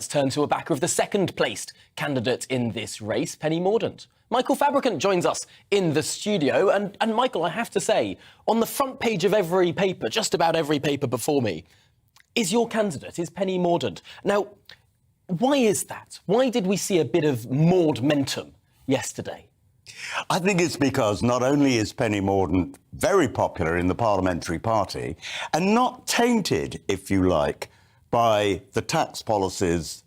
Let's turn to a backer of the second-placed candidate in this race, Penny Mordaunt. Michael Fabricant joins us in the studio. And Michael, I have to say, on the front page of every paper, just about every paper before me, is your candidate, is Penny Mordaunt. Now, why is that? Why did we see a bit of Mordmentum yesterday? I think it's because not only is Penny Mordaunt very popular in the parliamentary party and not tainted, if you like, by the tax policies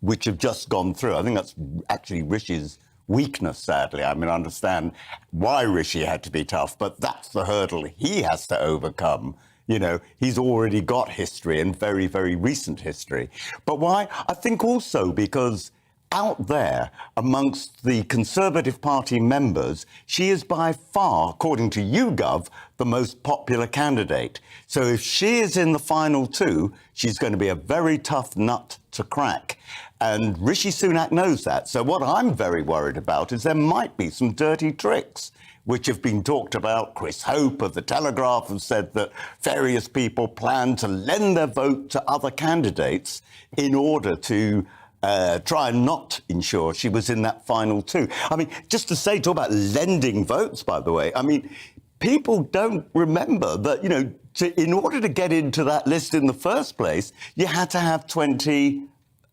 which have just gone through. I think that's actually Rishi's weakness, sadly. I mean, I understand why Rishi had to be tough, but that's the hurdle he has to overcome. You know, he's already got history and very, very recent history. But why? I think also because out there amongst the Conservative Party members, she is by far, according to YouGov, the most popular candidate. So if she is in the final two, she's going to be a very tough nut to crack. And Rishi Sunak knows that. So what I'm very worried about is there might be some dirty tricks which have been talked about. Chris Hope of The Telegraph has said that various people plan to lend their vote to other candidates in order to try and not ensure she was in that final two. I mean, just to say, talk about lending votes, by the way, I mean, people don't remember that, you know, in order to get into that list in the first place, you had to have 20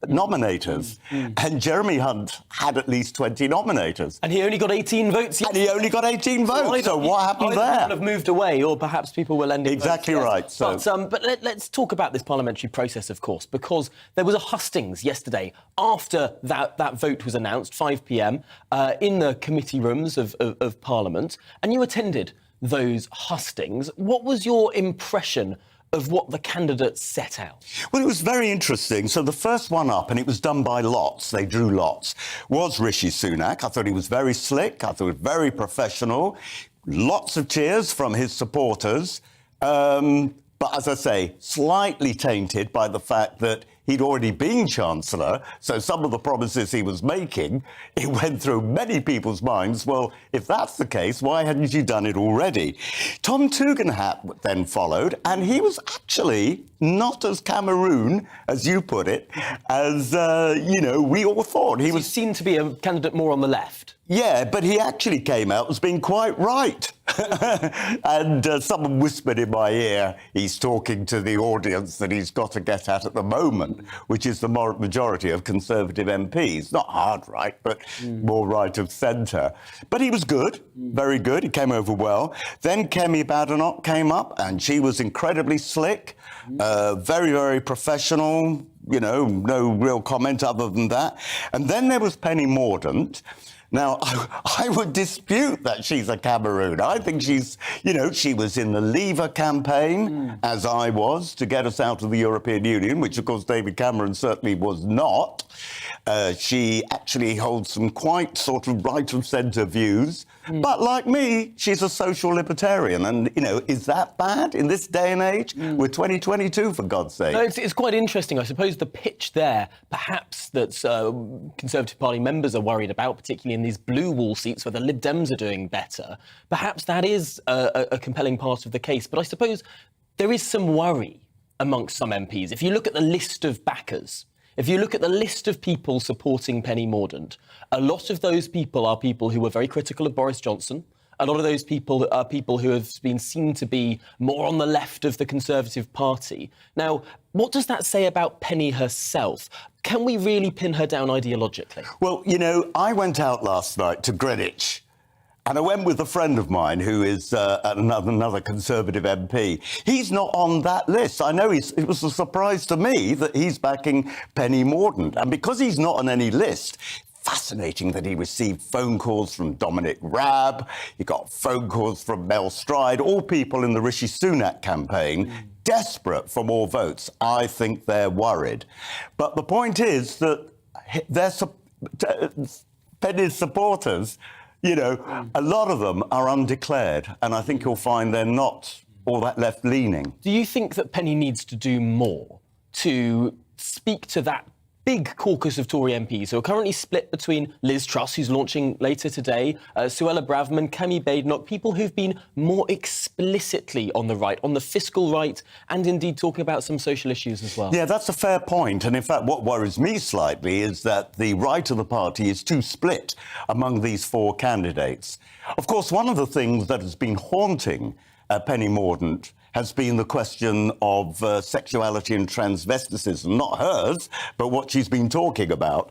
nominators. And Jeremy Hunt had at least 20 nominators. And he only got 18 votes. And he only got 18 votes. So what happened there? People have moved away, or perhaps people were lending exactly votes, right. Yes. But let's talk about this parliamentary process, of course, because there was a hustings yesterday after that vote was announced, 5 p.m, in the committee rooms of Parliament, and you attended those hustings. What was your impression of what the candidates set out? Well, it was very interesting. So the first one up, and it was done by lots, they drew lots, was Rishi Sunak. I thought he was very slick. I thought he was very professional. Lots of cheers from his supporters. But as I say, slightly tainted by the fact that he'd already been Chancellor, so some of the promises he was making, it went through many people's minds, well, if that's the case, why hadn't you done it already? Tom Tugendhat then followed, and he was actually not as Cameroon, as you put it, as, we all thought. He was seen to be a candidate more on the left. Yeah, but he actually came out as being quite right. And someone whispered in my ear, he's talking to the audience that he's got to get at the moment, which is the majority of Conservative MPs. Not hard right, but more right of centre. But he was good, very good. He came over well. Then Kemi Badenoch came up, and she was incredibly slick, very, very professional, you know, no real comment other than that. And then there was Penny Mordaunt. Now, I would dispute that she's a Cameroon. I think she's, you know, she was in the Leaver campaign, as I was, to get us out of the European Union, which, of course, David Cameron certainly was not. She actually holds some quite sort of right-of-centre views. But like me, she's a social libertarian. And, you know, is that bad in this day and age? We're 2022, for God's sake. No, it's quite interesting. I suppose the pitch there, perhaps, that Conservative Party members are worried about, particularly in these blue wall seats where the Lib Dems are doing better, perhaps that is a compelling part of the case. But I suppose there is some worry amongst some MPs. If you look at the list of backers, if you look at the list of people supporting Penny Mordaunt, a lot of those people are people who were very critical of Boris Johnson. A lot of those people are people who have been seen to be more on the left of the Conservative Party. Now, what does that say about Penny herself? Can we really pin her down ideologically? Well, you know, I went out last night to Greenwich, and I went with a friend of mine who is another Conservative MP. He's not on that list. I know it was a surprise to me that he's backing Penny Mordaunt. And because he's not on any list, fascinating that he received phone calls from Dominic Raab. He got phone calls from Mel Stride, all people in the Rishi Sunak campaign, desperate for more votes. I think they're worried. But the point is that Penny's supporters, you know, a lot of them are undeclared, and I think you'll find they're not all that left-leaning. Do you think that Penny needs to do more to speak to that big caucus of Tory MPs who are currently split between Liz Truss, who's launching later today, Suella Braverman, Kemi Badenoch, people who've been more explicitly on the right, on the fiscal right, and indeed talking about some social issues as well. Yeah, that's a fair point. And in fact, what worries me slightly is that the right of the party is too split among these four candidates. Of course, one of the things that has been haunting Penny Mordaunt has been the question of sexuality and transvesticism, not hers, but what she's been talking about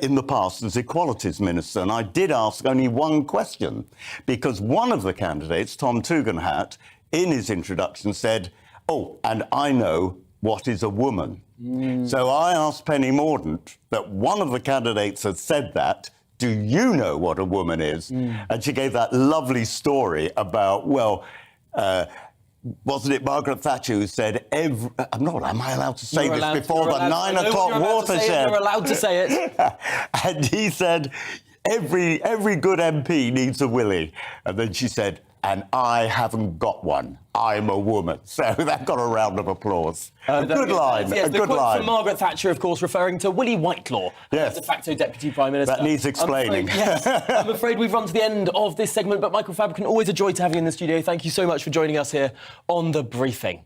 in the past as Equalities Minister. And I did ask only one question, because one of the candidates, Tom Tugendhat, in his introduction said, "Oh, and I know what is a woman." So I asked Penny Mordaunt that one of the candidates had said that. Do you know what a woman is? And she gave that lovely story about, well, wasn't it Margaret Thatcher who said, am I allowed to say this before the 9 o'clock watershed? You're allowed to say it. And he said, every good MP needs a Willie. And then she said, and I haven't got one. I'm a woman. So that got a round of applause. A good line. Yes, a good line. From Margaret Thatcher, of course, referring to Willie Whitelaw, yes, de facto Deputy Prime Minister. That needs explaining. I'm afraid we've run to the end of this segment, but Michael Fabricant, always a joy to have you in the studio. Thank you so much for joining us here on The Briefing.